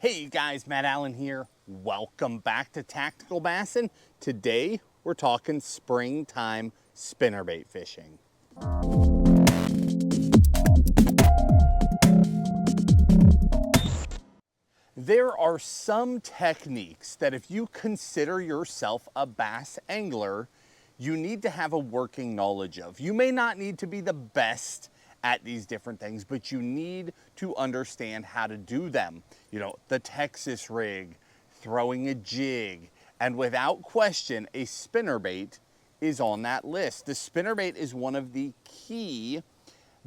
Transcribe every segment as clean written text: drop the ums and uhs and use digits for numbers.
Hey guys, Matt Allen here. Welcome back to Tactical Bassin. Today we're talking springtime spinnerbait fishing. There are some techniques that if you consider yourself a bass angler, you need to have a working knowledge of. You may not need to be the best at these different things, but you need to understand how to do them. You know, the Texas rig, throwing a jig, and without question, a spinnerbait is on that list. The spinnerbait is one of the key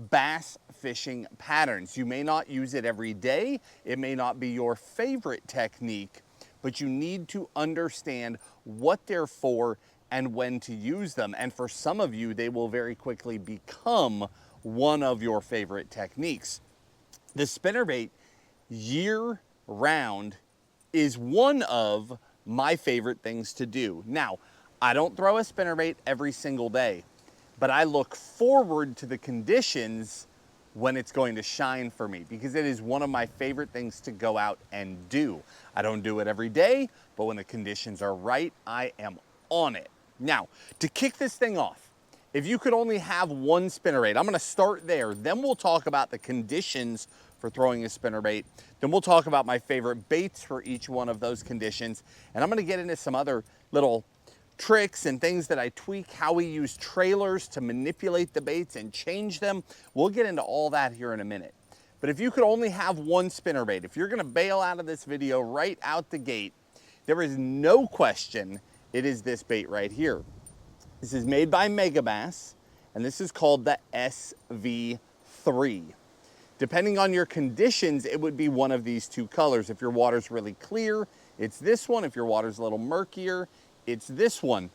bass fishing patterns. You may not use it every day. It may not be your favorite technique, but you need to understand what they're for and when to use them. And for some of you, they will very quickly become one of your favorite techniques. The spinnerbait year round is one of my favorite things to do. Now, I don't throw a spinnerbait every single day, but I look forward to the conditions when it's going to shine for me because it is one of my favorite things to go out and do. I don't do it every day, but when the conditions are right, I am on it. Now, to kick this thing off, if you could only have one spinnerbait, I'm gonna start there, then we'll talk about the conditions for throwing a spinnerbait, then we'll talk about my favorite baits for each one of those conditions, and I'm gonna get into some other little tricks and things that I tweak, how we use trailers to manipulate the baits and change them. We'll get into all that here in a minute. But if you could only have one spinnerbait, if you're gonna bail out of this video right out the gate, there is no question it is this bait right here. This is made by Megabass, and this is called the SV3. Depending on your conditions, it would be one of these two colors. If your water's really clear, it's this one. If your water's a little murkier, it's this one.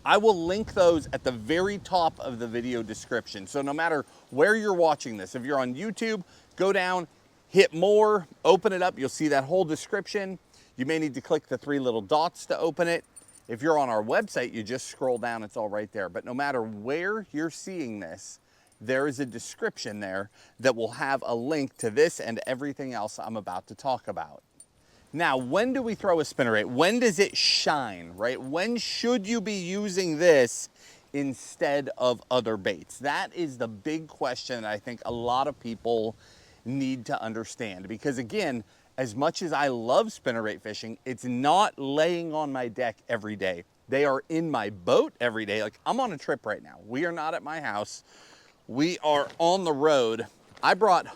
I will link those at the very top of the video description. So no matter where you're watching this, if you're on YouTube, go down, hit more, open it up, you'll see that whole description. You may need to click the three little dots to open it. If you're on our website, you just scroll down, it's all right there. But no matter where you're seeing this, there is a description there that will have a link to this and everything else I'm about to talk about. Now, when do we throw a spinnerbait? When does it shine, right? When should you be using this instead of other baits? That is the big question I think a lot of people need to understand. Because again, as much as I love spinnerbait fishing, it's not laying on my deck every day. They are in my boat every day. Like, I'm on a trip right now. We are not at my house. We are on the road. I brought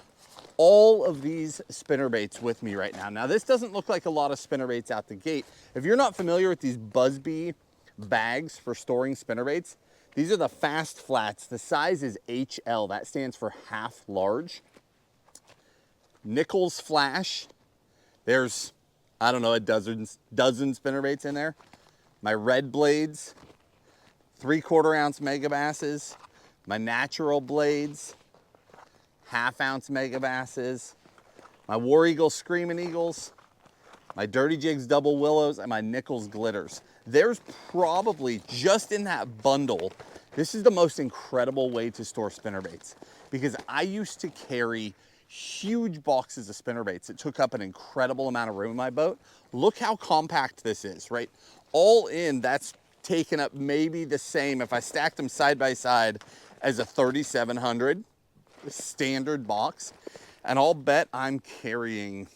all of these spinnerbaits with me right now. Now, this doesn't look like a lot of spinnerbaits out the gate. If you're not familiar with these Busby bags for storing spinnerbaits, these are the fast flats. The size is HL. That stands for half large. Nichols Flash. There's, I don't know, a dozen spinnerbaits in there. My red blades, 3/4 ounce Megabasses, my natural blades, 1/2 ounce Megabasses, my War Eagle Screaming Eagles, my Dirty Jigs Double Willows, and my Nichols Glitters. There's probably, just in that bundle, this is the most incredible way to store spinnerbaits because I used to carry huge boxes of spinnerbaits. It took up an incredible amount of room in my boat. Look how compact this is, right? All in, that's taken up maybe the same, if I stacked them side by side, as a 3700 standard box. And I'll bet I'm carrying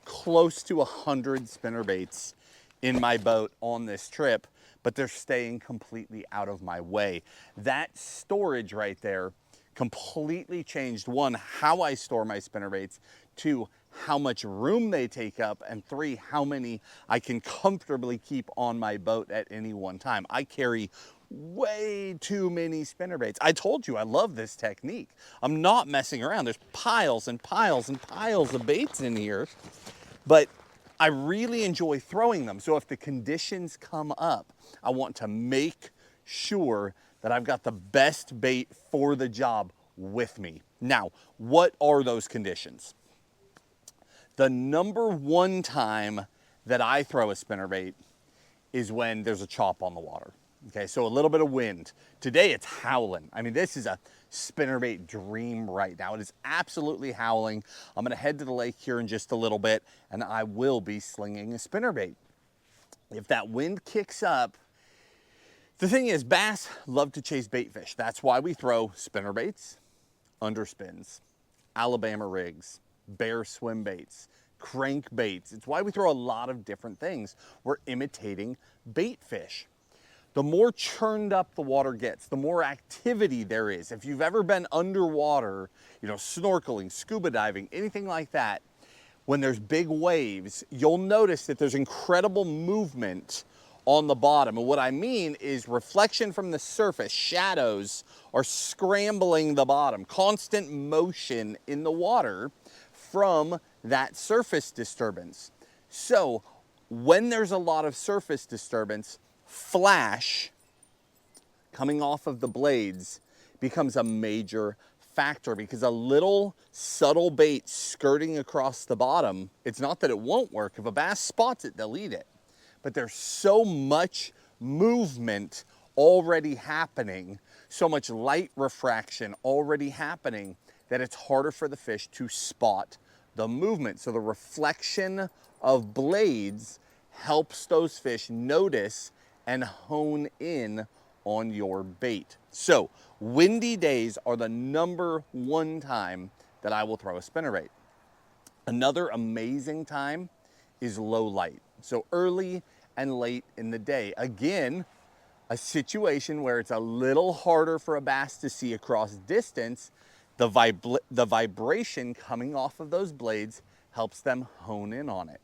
close to 100 spinnerbaits in my boat on this trip, but they're staying completely out of my way. That storage right there completely changed, one, how I store my spinnerbaits, two, how much room they take up, and three, how many I can comfortably keep on my boat at any one time. I carry way too many spinnerbaits. I told you I love this technique. I'm not messing around. There's piles and piles and piles of baits in here, but I really enjoy throwing them. So if the conditions come up, I want to make sure that I've got the best bait for the job with me. Now, what are those conditions? The number one time that I throw a spinnerbait is when there's a chop on the water. Okay, so a little bit of wind. Today it's howling. I mean, this is a spinnerbait dream right now. It is absolutely howling. I'm gonna head to the lake here in just a little bit and I will be slinging a spinnerbait. If that wind kicks up, the thing is, bass love to chase bait fish. That's why we throw spinnerbaits, underspins, Alabama rigs, bear swim baits, crankbaits. It's why we throw a lot of different things. We're imitating bait fish. The more churned up the water gets, the more activity there is. If you've ever been underwater, you know, snorkeling, scuba diving, anything like that, when there's big waves, you'll notice that there's incredible movement on the bottom. And what I mean is reflection from the surface, shadows are scrambling the bottom, constant motion in the water from that surface disturbance. So when there's a lot of surface disturbance, flash coming off of the blades becomes a major factor, because a little subtle bait skirting across the bottom, it's not that it won't work. If a bass spots it, they'll eat it. But there's so much movement already happening, so much light refraction already happening, that it's harder for the fish to spot the movement. So the reflection of blades helps those fish notice and hone in on your bait. So windy days are the #1 time that I will throw a spinnerbait. Another amazing time is low light. So early and late in the day. Again, a situation where it's a little harder for a bass to see across distance. The vibration coming off of those blades helps them hone in on it.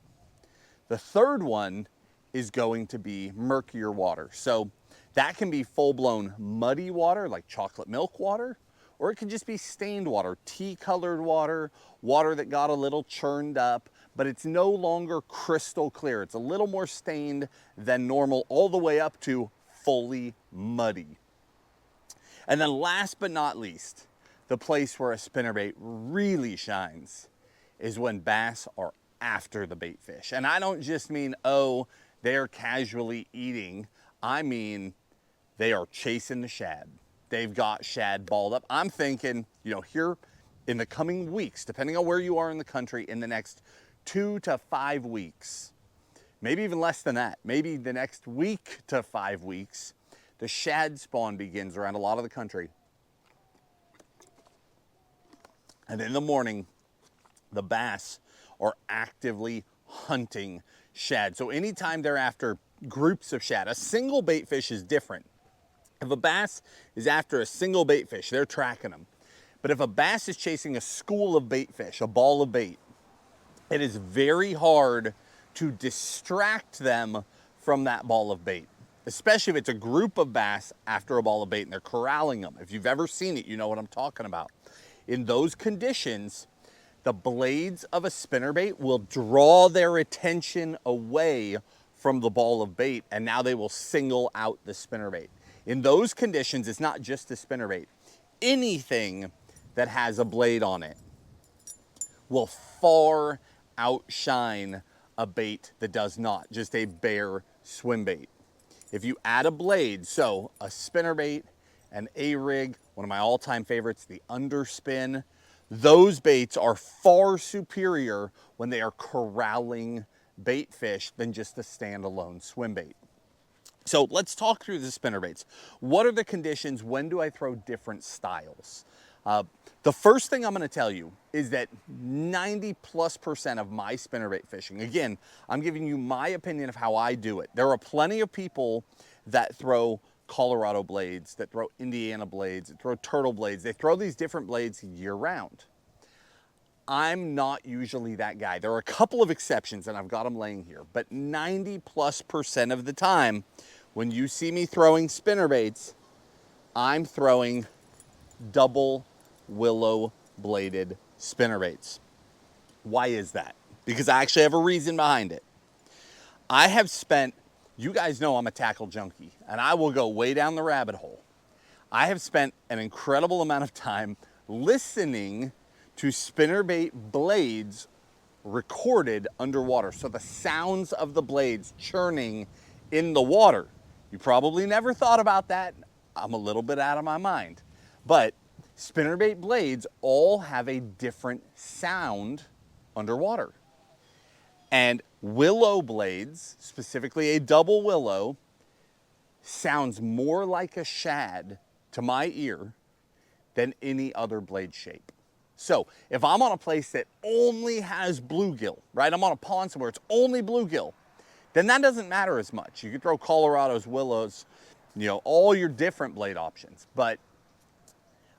The third one is going to be murkier water. So that can be full-blown muddy water, like chocolate milk water, or it can just be stained water, tea-colored water, water that got a little churned up, but it's no longer crystal clear. It's a little more stained than normal, all the way up to fully muddy. And then last but not least, the place where a spinnerbait really shines is when bass are after the bait fish. And I don't just mean, oh, they're casually eating. I mean, they are chasing the shad. They've got shad balled up. I'm thinking, you know, here in the coming weeks, depending on where you are in the country, in the next 2 to 5 weeks, maybe even less than that, maybe the next week to 5 weeks, the shad spawn begins around a lot of the country. And in the morning, the bass are actively hunting shad. So anytime they're after groups of shad, a single bait fish is different. If a bass is after a single bait fish, they're tracking them. But if a bass is chasing a school of bait fish, a ball of bait, it is very hard to distract them from that ball of bait, especially if it's a group of bass after a ball of bait and they're corralling them. If you've ever seen it, you know what I'm talking about. In those conditions, the blades of a spinnerbait will draw their attention away from the ball of bait, and now they will single out the spinnerbait. In those conditions, it's not just the spinnerbait. Anything that has a blade on it will far outshine a bait that does not, just a bare swim bait. If you add a blade, so a spinnerbait, an A-rig, one of my all-time favorites, the underspin, those baits are far superior when they are corralling bait fish than just a standalone swim bait. So let's talk through the spinnerbaits. What are the conditions? When do I throw different styles? The first thing I'm going to tell you is that 90+% of my spinnerbait fishing, again, I'm giving you my opinion of how I do it. There are plenty of people that throw Colorado blades, that throw Indiana blades, that throw turtle blades. They throw these different blades year round. I'm not usually that guy. There are a couple of exceptions, and I've got them laying here, but 90+% of the time, when you see me throwing spinnerbaits, I'm throwing double willow bladed spinnerbaits. Why is that? Because I actually have a reason behind it. I have spent, you guys know I'm a tackle junkie, and I will go way down the rabbit hole. I have spent an incredible amount of time listening to spinnerbait blades recorded underwater. So the sounds of the blades churning in the water. You probably never thought about that. I'm a little bit out of my mind. But spinnerbait blades all have a different sound underwater. And willow blades, specifically a double willow, sounds more like a shad to my ear than any other blade shape. So if I'm on a place that only has bluegill, right? I'm on a pond somewhere, it's only bluegill, then that doesn't matter as much. You can throw Colorados, willows, you know, all your different blade options. But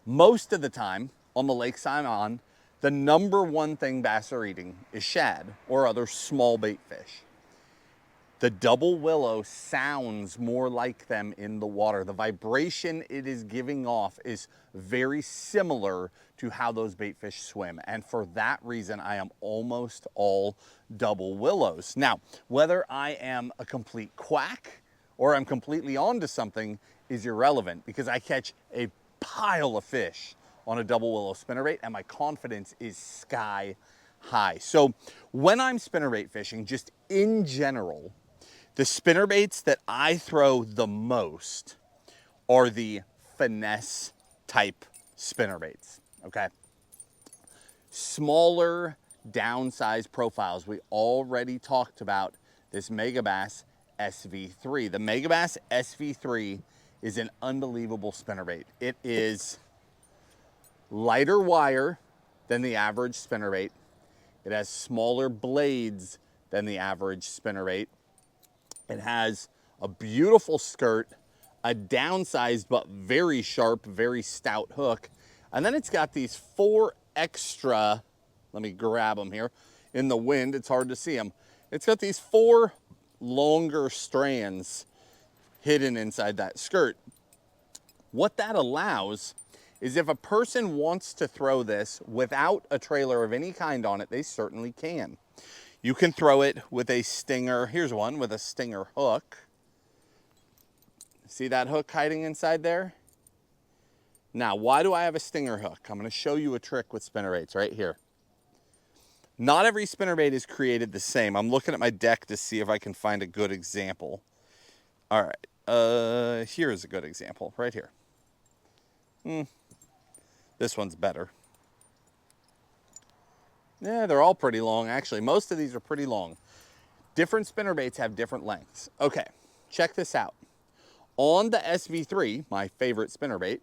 most of the time on the lakes I'm on, the number one thing bass are eating is shad or other small bait fish. The double willow sounds more like them in the water. The vibration it is giving off is very similar to how those bait fish swim. And for that reason, I am almost all double willows. Now, whether I am a complete quack or I'm completely onto something is irrelevant, because I catch a pile of fish on a double willow spinnerbait and my confidence is sky high. So when I'm spinnerbait fishing, just in general, the spinnerbaits that I throw the most are the finesse type spinnerbaits, okay? Smaller, downsized profiles. We already talked about this Megabass SV3. The Megabass SV3 is an unbelievable spinnerbait. It is lighter wire than the average spinnerbait. It has smaller blades than the average spinnerbait. It has a beautiful skirt, a downsized but very sharp, very stout hook. And then it's got these 4 extra, let me grab them here. In the wind, it's hard to see them. It's got these 4 longer strands hidden inside that skirt. What that allows is if a person wants to throw this without a trailer of any kind on it, they certainly can. You can throw it with a stinger. Here's one with a stinger hook. See that hook hiding inside there? Now, why do I have a stinger hook? I'm going to show you a trick with spinnerbaits right here. Not every spinnerbait is created the same. I'm looking at my deck to see if I can find a good example. All right, here's a good example right here. This one's better. Yeah, they're all pretty long, actually. Most of these are pretty long. Different spinnerbaits have different lengths. Okay, check this out. On the SV3, my favorite spinnerbait,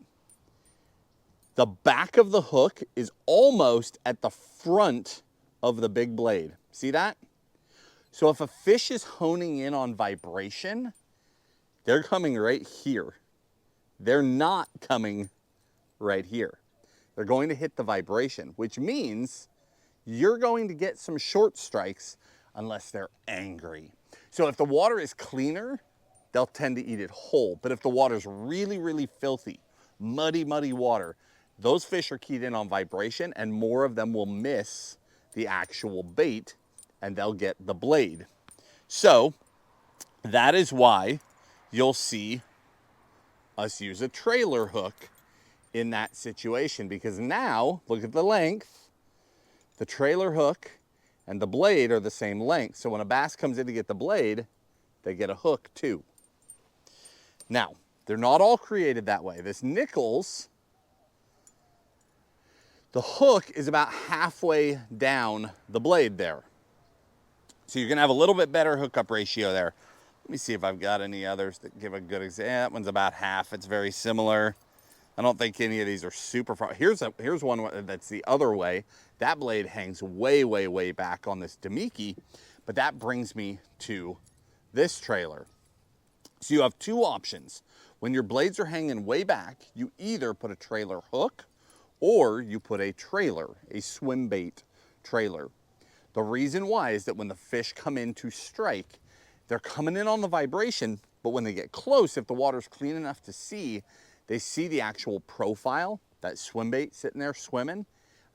the back of the hook is almost at the front of the big blade. See that? So if a fish is honing in on vibration, they're coming right here. They're not coming right here. They're going to hit the vibration, which means you're going to get some short strikes unless they're angry. So if the water is cleaner, they'll tend to eat it whole. But if the water's really, really filthy, muddy, muddy water, those fish are keyed in on vibration and more of them will miss the actual bait and they'll get the blade. So that is why you'll see us use a trailer hook in that situation, because now, look at the length. The trailer hook and the blade are the same length. So when a bass comes in to get the blade, they get a hook too. Now, they're not all created that way. This Nichols, the hook is about halfway down the blade there. So you're gonna have a little bit better hookup ratio there. Let me see if I've got any others that give a good example. That one's about half. It's very similar. I don't think any of these are super far. Here's one that's the other way. That blade hangs way, way, way back on this Demiki, but that brings me to this trailer. So you have 2 options. When your blades are hanging way back, you either put a trailer hook or you put a trailer, a swim bait trailer. The reason why is that when the fish come in to strike, they're coming in on the vibration, but when they get close, if the water's clean enough to see, they see the actual profile, that swim bait sitting there swimming,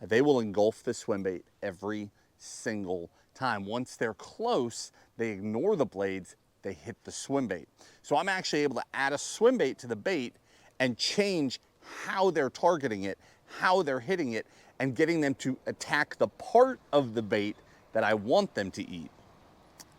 they will engulf the swim bait every single time. Once they're close, they ignore the blades, they hit the swim bait. So I'm actually able to add a swim bait to the bait and change how they're targeting it, how they're hitting it, and getting them to attack the part of the bait that I want them to eat.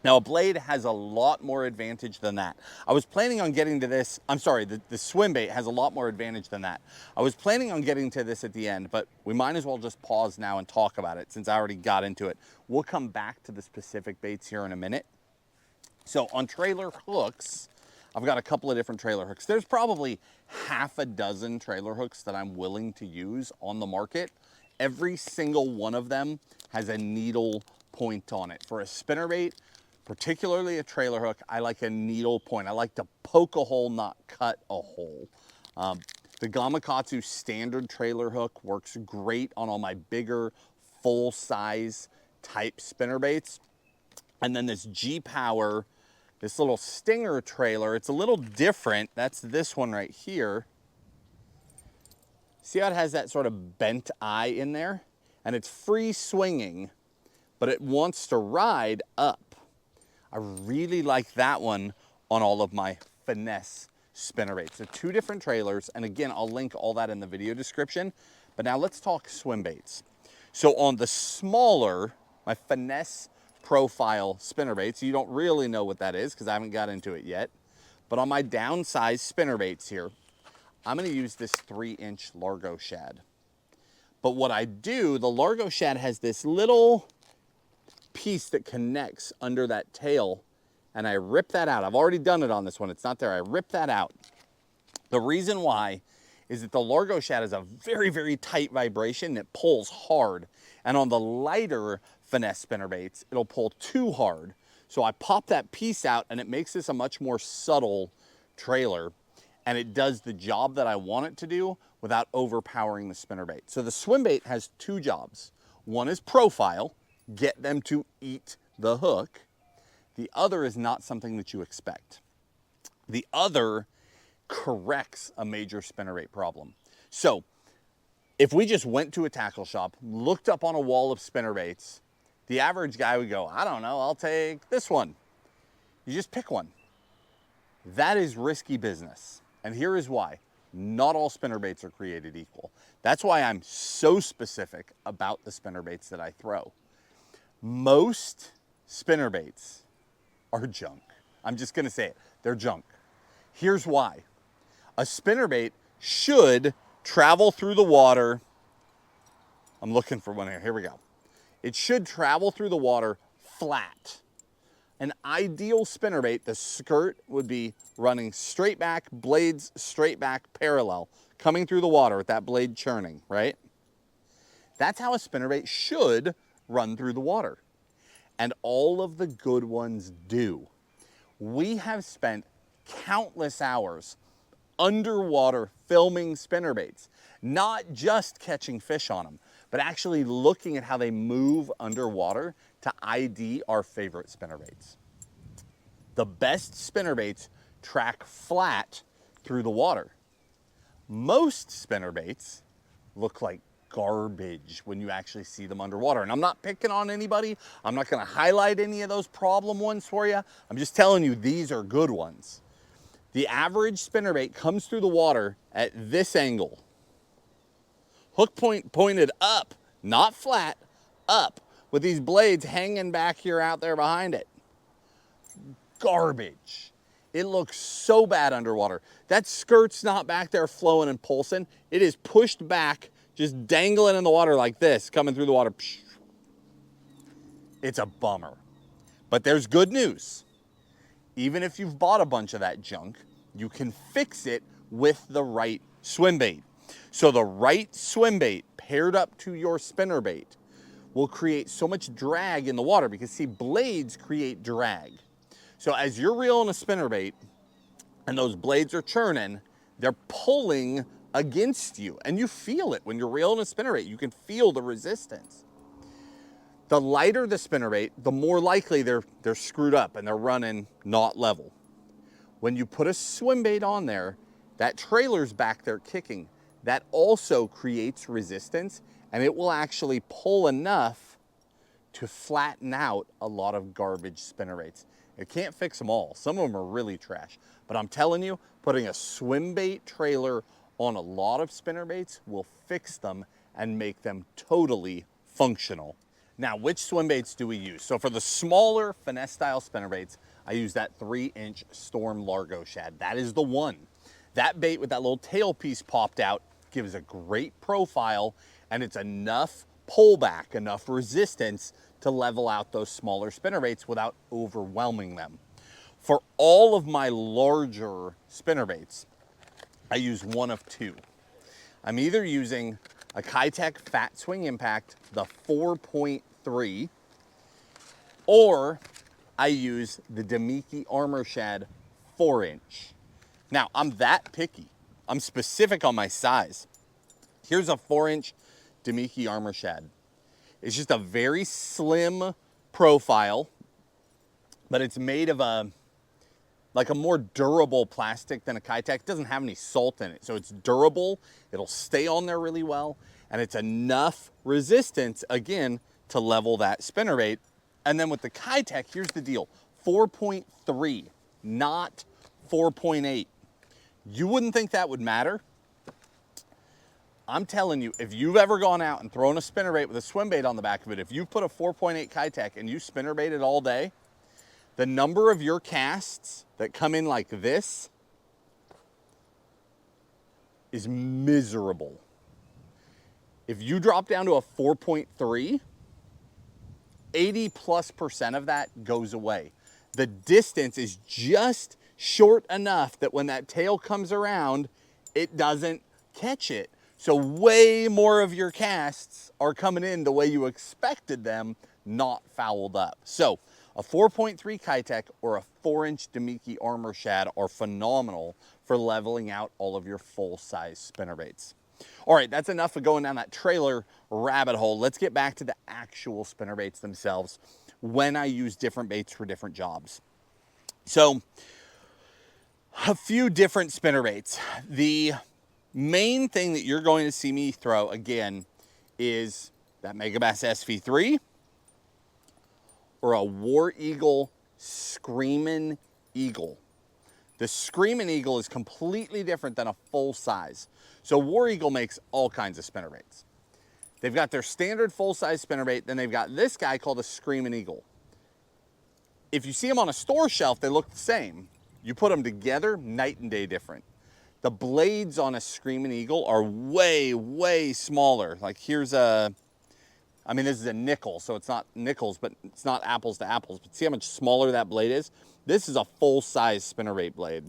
Now, a blade has a lot more advantage than that. I was planning on getting to this, I'm sorry, the swim bait has a lot more advantage than that. I was planning on getting to this at the end, but we might as well just pause now and talk about it since I already got into it. We'll come back to the specific baits here in a minute. So on trailer hooks, I've got a couple of different trailer hooks. There's probably half a dozen trailer hooks that I'm willing to use on the market. Every single one of them has a needle point on it. For a spinnerbait, particularly a trailer hook, I like a needle point. I like to poke a hole, not cut a hole. The Gamakatsu standard trailer hook works great on all my bigger, full-size type spinnerbaits. And then this G-Power, this little Stinger trailer, it's a little different. That's this one right here. See how it has that sort of bent eye in there? And it's free swinging, but it wants to ride up. I really like that one on all of my Finesse spinnerbaits. So two different trailers, and again, I'll link all that in the video description. But now let's talk swim baits. So on the smaller, my Finesse profile spinnerbaits, you don't really know what that is because I haven't got into it yet. But on my downsized spinnerbaits here, I'm going to use this 3-inch Largo shad. But what I do, the Largo shad has this little piece that connects under that tail, and I rip that out. I've already done it on this one. It's not there. I rip that out. The reason why is that the Largo shad has a very, very tight vibration that pulls hard. And on the lighter Finesse spinnerbaits, it'll pull too hard. So I pop that piece out, and it makes this a much more subtle trailer. And it does the job that I want it to do without overpowering the spinnerbait. So the swim bait has two jobs. One is profile, get them to eat the hook. The other is not something that you expect. The other corrects a major spinnerbait problem. So if we just went to a tackle shop, looked up on a wall of spinnerbaits, the average guy would go, I don't know, I'll take this one. You just pick one. That is risky business. And here is why. Not all spinnerbaits are created equal. That's why I'm so specific about the spinnerbaits that I throw. Most spinnerbaits are junk. I'm just gonna say it, they're junk. Here's why. A spinnerbait should travel through the water. I'm looking for one here we go. It should travel through the water flat. An ideal spinnerbait, the skirt would be running straight back, blades straight back, parallel, coming through the water with that blade churning, right? That's how a spinnerbait should run through the water. And all of the good ones do. We have spent countless hours underwater filming spinnerbaits, not just catching fish on them, but actually looking at how they move underwater to ID our favorite spinnerbaits. The best spinnerbaits track flat through the water. Most spinnerbaits look like garbage when you actually see them underwater. And I'm not picking on anybody. I'm not gonna highlight any of those problem ones for you. I'm just telling you these are good ones. The average spinnerbait comes through the water at this angle. Hook point pointed up, not flat, up, with these blades hanging back here out there behind it. Garbage. It looks so bad underwater. That skirt's not back there flowing and pulsing. It is pushed back, just dangling in the water like this, coming through the water. It's a bummer. But there's good news. Even if you've bought a bunch of that junk, you can fix it with the right swim bait. So the right swim bait paired up to your spinnerbait will create so much drag in the water because see, blades create drag. So as you're reeling a spinnerbait and those blades are churning, they're pulling against you. And you feel it when you're reeling a spinnerbait. You can feel the resistance. The lighter the spinnerbait, the more likely they're screwed up and they're running not level. When you put a swim bait on there, that trailer's back there kicking. That also creates resistance, and it will actually pull enough to flatten out a lot of garbage spinnerbaits. It can't fix them all. Some of them are really trash. But I'm telling you, putting a swim bait trailer on a lot of spinnerbaits will fix them and make them totally functional. Now, which swim baits do we use? So for the smaller finesse style spinnerbaits, I use that 3-inch Storm Largo shad. That is the one. That bait with that little tail piece popped out gives a great profile, and it's enough pullback, enough resistance to level out those smaller spinnerbaits without overwhelming them. For all of my larger spinnerbaits, I use one of two. I'm either using a Kitech Fat Swing Impact, the 4.3, or I use the Demiki Armor Shad 4-inch. Now, I'm that picky. I'm specific on my size. Here's a 4-inch Demiki Armor Shad. It's just a very slim profile, but it's made of a more durable plastic than a Kitech. It doesn't have any salt in it, so it's durable. It'll stay on there really well, and it's enough resistance, again, to level that spinnerbait. And then with the Kitech, here's the deal. 4.3, not 4.8. You wouldn't think that would matter. I'm telling you, if you've ever gone out and thrown a spinnerbait with a swim bait on the back of it, if you put a 4.8 Kitech and you spinnerbait it all day, the number of your casts that come in like this is miserable. If you drop down to a 4.3, 80+% of that goes away. The distance is just short enough that when that tail comes around, it doesn't catch it. So way more of your casts are coming in the way you expected them, not fouled up. So a 4.3 Kitech or a 4-inch Demiki Armor Shad are phenomenal for leveling out all of your full-size spinnerbaits. All right, that's enough of going down that trailer rabbit hole. Let's get back to the actual spinnerbaits themselves when I use different baits for different jobs. So, a few different spinnerbaits. The main thing that you're going to see me throw, again, is that Megabass SV3 or a War Eagle Screamin' Eagle. The Screamin' Eagle is completely different than a full size. So War Eagle makes all kinds of spinnerbaits. They've got their standard full-size spinnerbait, then they've got this guy called a Screamin' Eagle. If you see them on a store shelf, they look the same. You put them together, night and day different. The blades on a Screamin' Eagle are way, way smaller. Like here's a, I mean, this is a nickel, so it's not nickels, but it's not apples to apples. But see how much smaller that blade is? This is a full-size spinnerbait blade.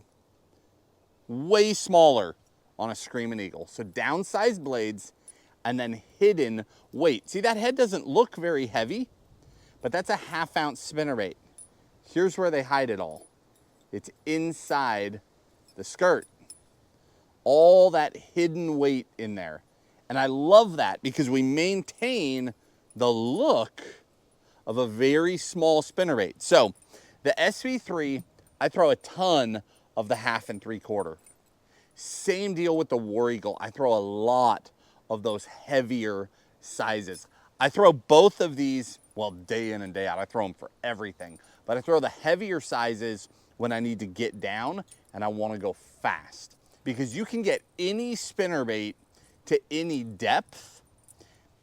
Way smaller on a Screamin' Eagle. So downsized blades and then hidden weight. See, that head doesn't look very heavy, but that's a 1/2 ounce spinnerbait. Here's where they hide it all. It's inside the skirt. All that hidden weight in there. And I love that because we maintain the look of a very small spinnerbait. So the SV3, I throw a ton of the 1/2 and 3/4. Same deal with the War Eagle. I throw a lot of those heavier sizes. I throw both of these, well, day in and day out. I throw them for everything. But I throw the heavier sizes when I need to get down and I want to go fast. Because you can get any spinnerbait to any depth.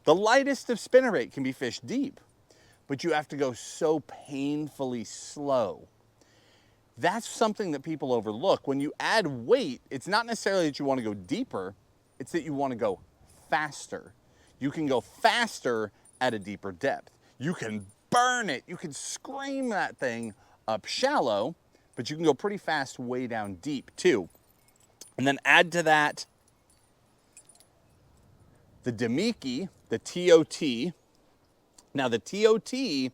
The lightest of spinnerbait can be fished deep, but you have to go so painfully slow. That's something that people overlook. When you add weight, it's not necessarily that you want to go deeper, it's that you want to go faster. You can go faster at a deeper depth. You can burn it, you can scream that thing up shallow, but you can go pretty fast way down deep too. And then add to that the Demiki, the TOT. Now the TOT,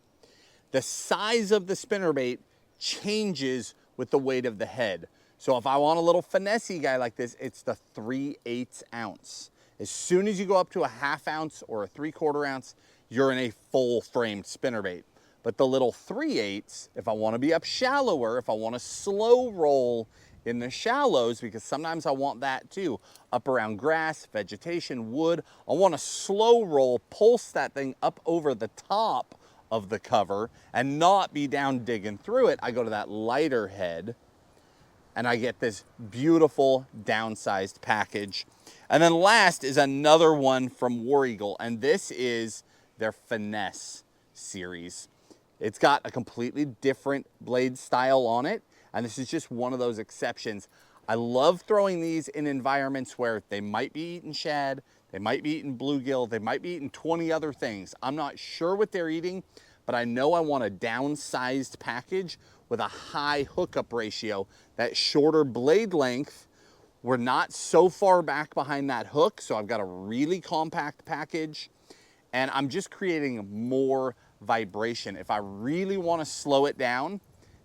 the size of the spinnerbait changes with the weight of the head. So if I want a little finesse guy like this, it's the 3/8 ounce. As soon as you go up to a 1/2 ounce or a 3/4 ounce, you're in a full framed spinnerbait. But the little 3/8, if I want to be up shallower, if I want to slow roll in the shallows, because sometimes I want that too, up around grass, vegetation, wood, I want to slow roll, pulse that thing up over the top of the cover and not be down digging through it. I go to that lighter head and I get this beautiful downsized package. And then last is another one from War Eagle, and this is their Finesse series. It's got a completely different blade style on it, and this is just one of those exceptions. I love throwing these in environments where they might be eating shad, they might be eating bluegill, they might be eating 20 other things. I'm not sure what they're eating, but I know I want a downsized package with a high hookup ratio. That shorter blade length, we're not so far back behind that hook, so I've got a really compact package, and I'm just creating more vibration. If I really want to slow it down,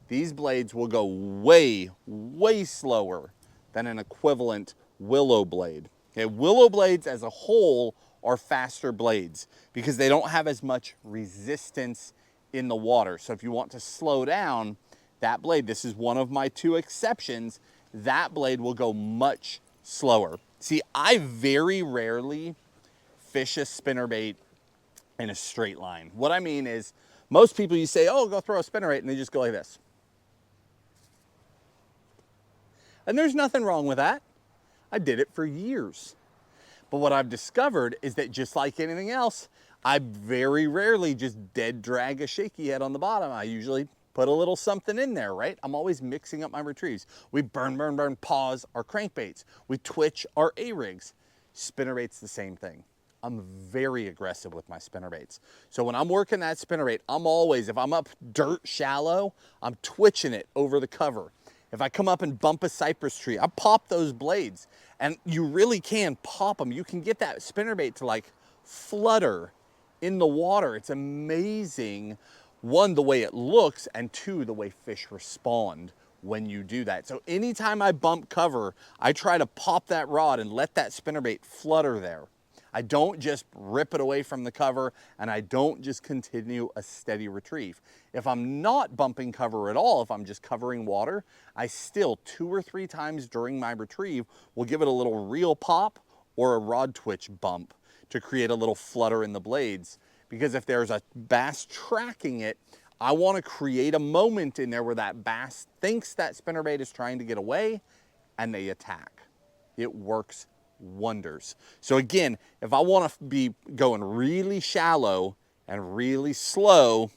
these blades will go way, way slower than an equivalent willow blade. Okay, willow blades as a whole are faster blades because they don't have as much resistance in the water. So if you want to slow down that blade, this is one of my 2 exceptions, that blade will go much slower. See, I very rarely fish a spinnerbait in a straight line. What I mean is, most people, you say, oh, go throw a spinnerbait, and they just go like this. And there's nothing wrong with that. I did it for years. But what I've discovered is that just like anything else, I very rarely just dead drag a shaky head on the bottom. I usually put a little something in there, right? I'm always mixing up my retrieves. We burn, pause our crankbaits. We twitch our A-rigs. Spinnerbait's the same thing. I'm very aggressive with my spinnerbaits. So when I'm working that spinnerbait, I'm always, if I'm up dirt shallow, I'm twitching it over the cover. If I come up and bump a cypress tree, I pop those blades. And you really can pop them. You can get that spinnerbait to like flutter in the water. It's amazing, 1, the way it looks, and 2, the way fish respond when you do that. So anytime I bump cover, I try to pop that rod and let that spinnerbait flutter there. I don't just rip it away from the cover, and I don't just continue a steady retrieve. If I'm not bumping cover at all, if I'm just covering water, I still 2 or 3 times during my retrieve will give it a little reel pop or a rod twitch bump to create a little flutter in the blades. Because if there's a bass tracking it, I want to create a moment in there where that bass thinks that spinnerbait is trying to get away and they attack. It works wonders. So again, if I want to be going really shallow and really slow,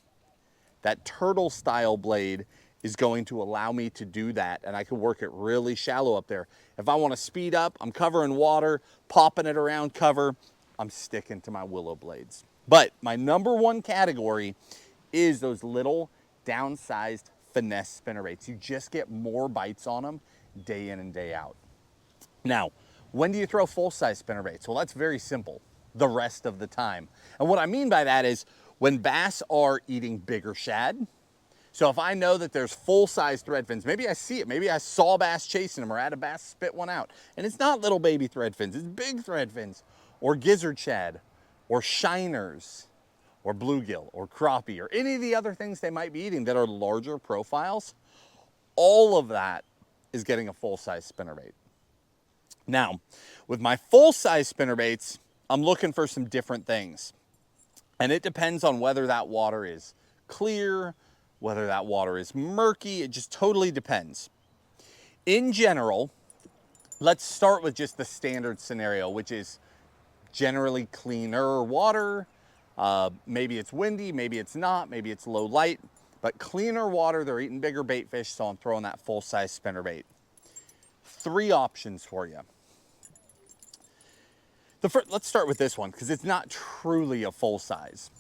that turtle style blade is going to allow me to do that, and I can work it really shallow up there. If I want to speed up, I'm covering water, popping it around cover, I'm sticking to my willow blades. But my number 1 category is those little downsized Finesse spinnerbaits. You just get more bites on them day in and day out. Now, when do you throw full-size spinnerbaits? Well, that's very simple, the rest of the time. And what I mean by that is when bass are eating bigger shad. So if I know that there's full-size threadfins, maybe I see it, maybe I saw a bass chasing them or had a bass spit one out, and it's not little baby threadfins, it's big threadfins, or gizzard shad, or shiners, or bluegill, or crappie, or any of the other things they might be eating that are larger profiles, all of that is getting a full-size spinnerbait. Now, with my full-size spinnerbaits, I'm looking for some different things. And it depends on whether that water is clear, whether that water is murky, it just totally depends. In general, let's start with just the standard scenario, which is generally cleaner water. Maybe it's windy, maybe it's not, maybe it's low light, but cleaner water, they're eating bigger bait fish, so I'm throwing that full-size spinnerbait. 3 options for you. Let's start with this one because it's not truly a full size,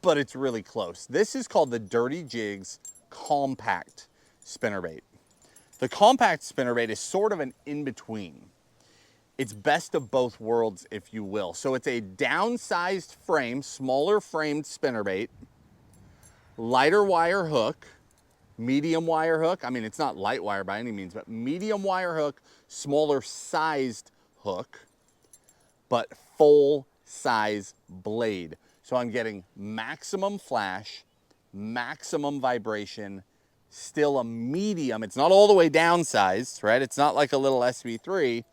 but it's really close. This is called the Dirty Jigs Compact Spinnerbait. The compact spinnerbait is sort of an in-between. It's best of both worlds, if you will. So it's a downsized frame, smaller framed spinnerbait, lighter wire hook, medium wire hook. I mean, it's not light wire by any means, but medium wire hook, smaller sized hook, but full size blade. So I'm getting maximum flash, maximum vibration, still a medium. It's not all the way downsized, right? It's not like a little SV3,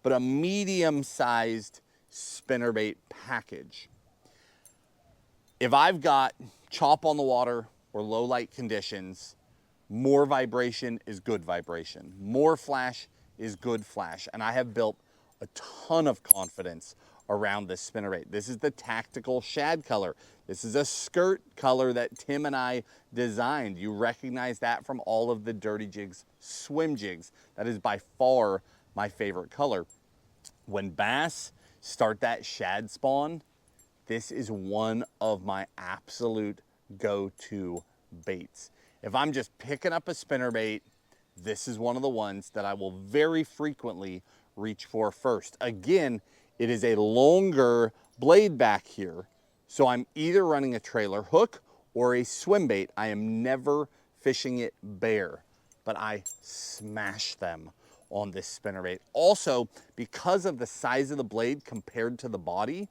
but a medium sized spinnerbait package. If I've got chop on the water or low light conditions, more vibration is good vibration. More flash is good flash. And I have built a ton of confidence around this spinnerbait. This is the tactical shad color. This is a skirt color that Tim and I designed. You recognize that from all of the Dirty Jigs swim jigs. That is by far my favorite color. When bass start that shad spawn, this is one of my absolute go-to baits. If I'm just picking up a spinnerbait, this is one of the ones that I will very frequently reach for first. Again, it is a longer blade back here, so I'm either running a trailer hook or a swim bait. I am never fishing it bare, but I smash them on this spinnerbait. Also, because of the size of the blade compared to the body,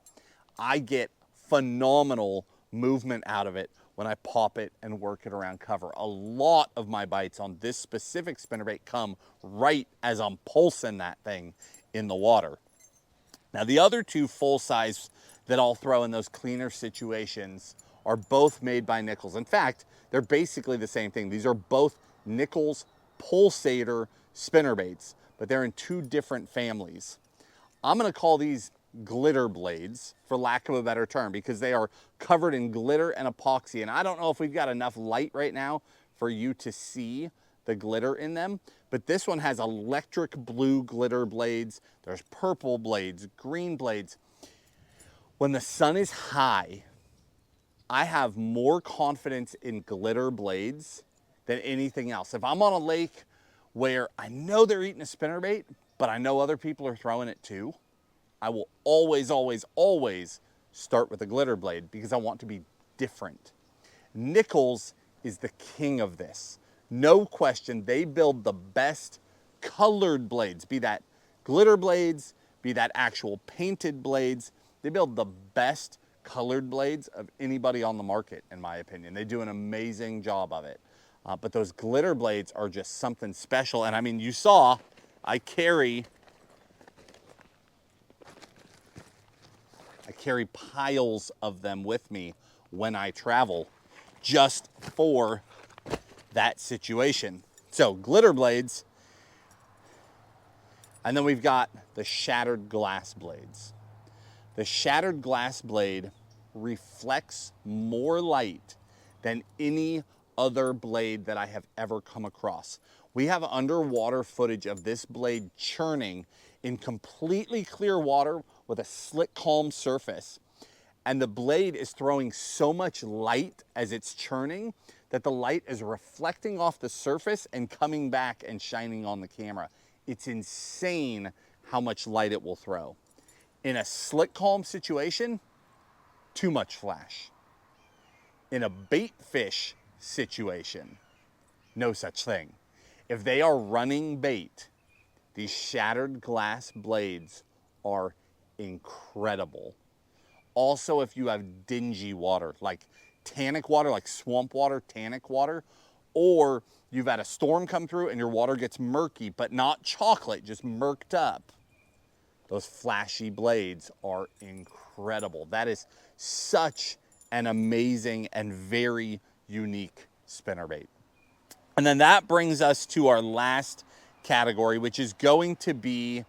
I get phenomenal movement out of it when I pop it and work it around cover. A lot of my bites on this specific spinnerbait come right as I'm pulsing that thing in the water. Now, the other two full size that I'll throw in those cleaner situations are both made by Nichols. In fact, they're basically the same thing. These are both Nichols pulsator spinnerbaits, but they're in two different families. I'm gonna call these glitter blades, for lack of a better term, because they are covered in glitter and epoxy. And I don't know if we've got enough light right now for you to see the glitter in them, but this one has electric blue glitter blades. There's purple blades, green blades. When the sun is high, I have more confidence in glitter blades than anything else. If I'm on a lake where I know they're eating a spinnerbait, but I know other people are throwing it too, I will always, always, always start with a glitter blade because I want to be different. Nichols is the king of this. No question, they build the best colored blades, be that glitter blades, be that actual painted blades. They build the best colored blades of anybody on the market, in my opinion. They do an amazing job of it. But those glitter blades are just something special. And I mean, you saw, I carry piles of them with me when I travel just for that situation. So glitter blades, and then we've got the shattered glass blades. The shattered glass blade reflects more light than any other blade that I have ever come across. We have underwater footage of this blade churning in completely clear water with a slick, calm surface. And the blade is throwing so much light as it's churning that the light is reflecting off the surface and coming back and shining on the camera. It's insane how much light it will throw. In a slick, calm situation, too much flash. In a bait fish situation, no such thing. If they are running bait, these shattered glass blades are incredible. Also, if you have dingy water, like tannic water, like swamp water, tannic water, or you've had a storm come through and your water gets murky, but not chocolate, just murked up, those flashy blades are incredible. That is such an amazing and very unique spinnerbait. And then that brings us to our last category, which is going to be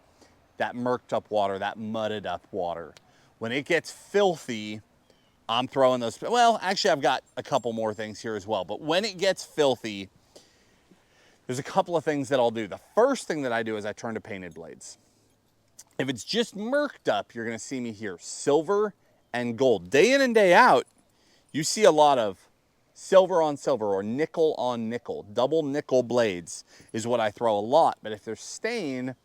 that murked up water, that mudded up water. When it gets filthy, I'm throwing those. Well, actually, I've got a couple more things here as well. But when it gets filthy, there's a couple of things that I'll do. The first thing that I do is I turn to painted blades. If it's just murked up, you're gonna see me here, silver and gold. Day in and day out, you see a lot of silver on silver or nickel on nickel. Double nickel blades is what I throw a lot. But if they're stain,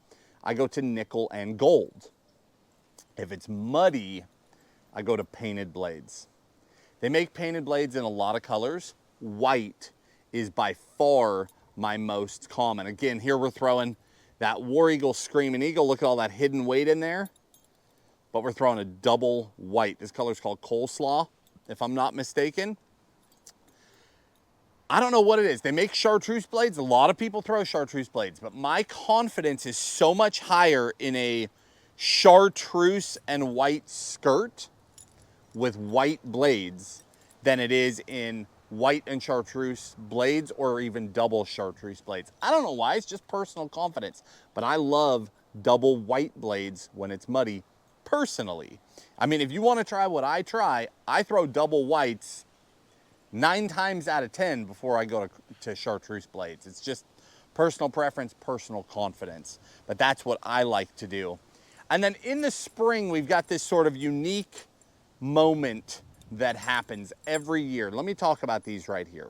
I go to nickel and gold. If it's muddy, I go to painted blades. They make painted blades in a lot of colors. White is by far my most common. Again, here we're throwing that War Eagle Screaming Eagle. Look at all that hidden weight in there. But we're throwing a double white. This color is called Coleslaw, if I'm not mistaken. I don't know what it is. They make chartreuse blades. A lot of people throw chartreuse blades, but my confidence is so much higher in a chartreuse and white skirt with white blades than it is in white and chartreuse blades or even double chartreuse blades. I don't know why, it's just personal confidence, but I love double white blades when it's muddy, personally. I mean, if you want to try what I try, I throw double whites 9 times out of 10 before I go to chartreuse blades. It's just personal preference, personal confidence, but that's what I like to do. And then in the spring, we've got this sort of unique moment that happens every year. Let me talk about these right here.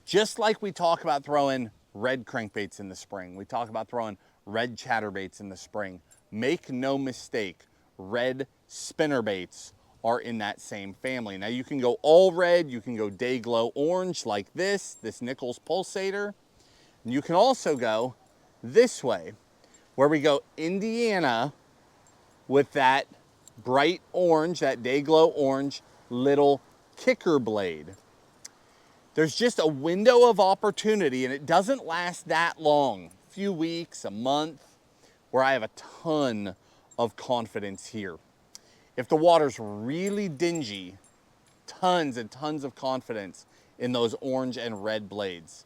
Just like we talk about throwing red crankbaits in the spring, we talk about throwing red chatterbaits in the spring. Make no mistake, red spinnerbaits are in that same family. Now you can go all red, you can go day glow orange like this Nichols pulsator. And you can also go this way, where we go Indiana with that bright orange, that day glow orange little kicker blade. There's just a window of opportunity, and it doesn't last that long, a few weeks, a month, where I have a ton of confidence here. If the water's really dingy, tons and tons of confidence in those orange and red blades.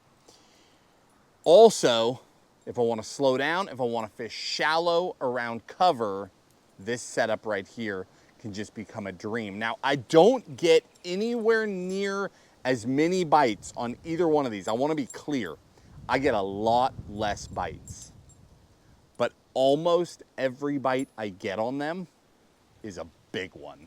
Also, if I want to slow down, if I want to fish shallow around cover, this setup right here can just become a dream. Now, I don't get anywhere near as many bites on either one of these. I want to be clear. I get a lot less bites, but almost every bite I get on them is a big one.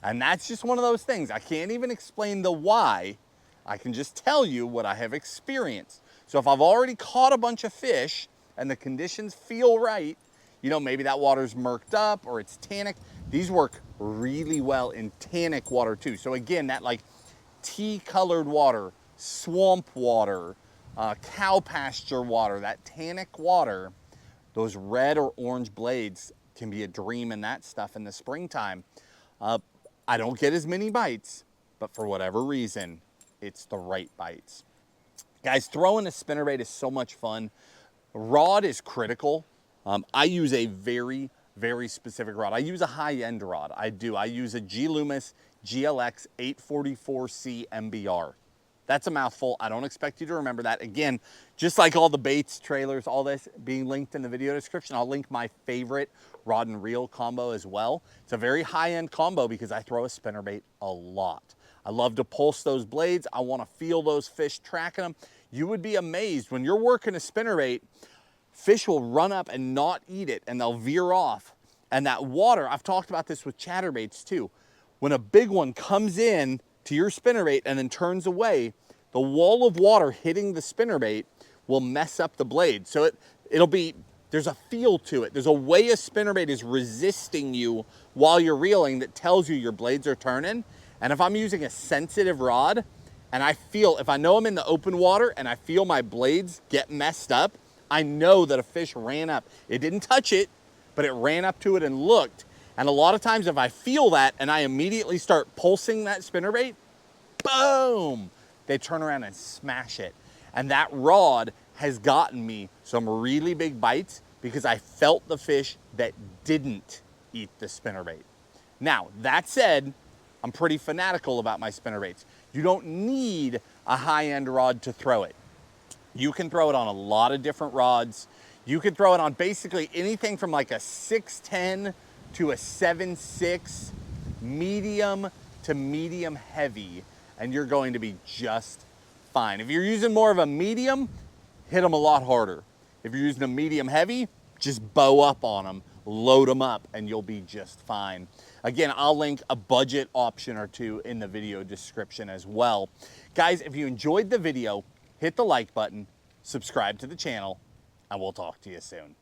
And that's just one of those things. I can't even explain the why. I can just tell you what I have experienced. So if I've already caught a bunch of fish and the conditions feel right, you know, maybe that water's murked up or it's tannic. These work really well in tannic water too. So again, that like tea-colored water, swamp water, cow pasture water, that tannic water, those red or orange blades can be a dream in that stuff in the springtime. I don't get as many bites, but for whatever reason, it's the right bites. Guys, throwing a spinnerbait is so much fun. Rod is critical. I use a very, very specific rod. I use a high-end rod. I use a G Loomis GLX 844C MBR. That's a mouthful. I don't expect you to remember that. Again, just like all the baits, trailers, all this being linked in the video description, I'll link my favorite rod and reel combo as well. It's a very high-end combo because I throw a spinnerbait a lot. I love to pulse those blades. I want to feel those fish tracking them. You would be amazed when you're working a spinnerbait, fish will run up and not eat it and they'll veer off. And that water, I've talked about this with chatterbaits too. When a big one comes in to your spinnerbait and then turns away, the wall of water hitting the spinnerbait will mess up the blade. So there's a feel to it. There's a way a spinnerbait is resisting you while you're reeling that tells you your blades are turning. And if I'm using a sensitive rod and if I know I'm in the open water and I feel my blades get messed up, I know that a fish ran up. It didn't touch it, but it ran up to it and looked. And a lot of times if I feel that and I immediately start pulsing that spinnerbait, boom, they turn around and smash it. And that rod has gotten me some really big bites because I felt the fish that didn't eat the spinnerbait. Now, that said, I'm pretty fanatical about my spinnerbaits. You don't need a high-end rod to throw it. You can throw it on a lot of different rods. You can throw it on basically anything from like a 610 to a 7.6, medium to medium heavy, and you're going to be just fine. If you're using more of a medium, hit them a lot harder. If you're using a medium heavy, just bow up on them, load them up, and you'll be just fine. Again, I'll link a budget option or two in the video description as well. Guys, if you enjoyed the video, hit the like button, subscribe to the channel, and we'll talk to you soon.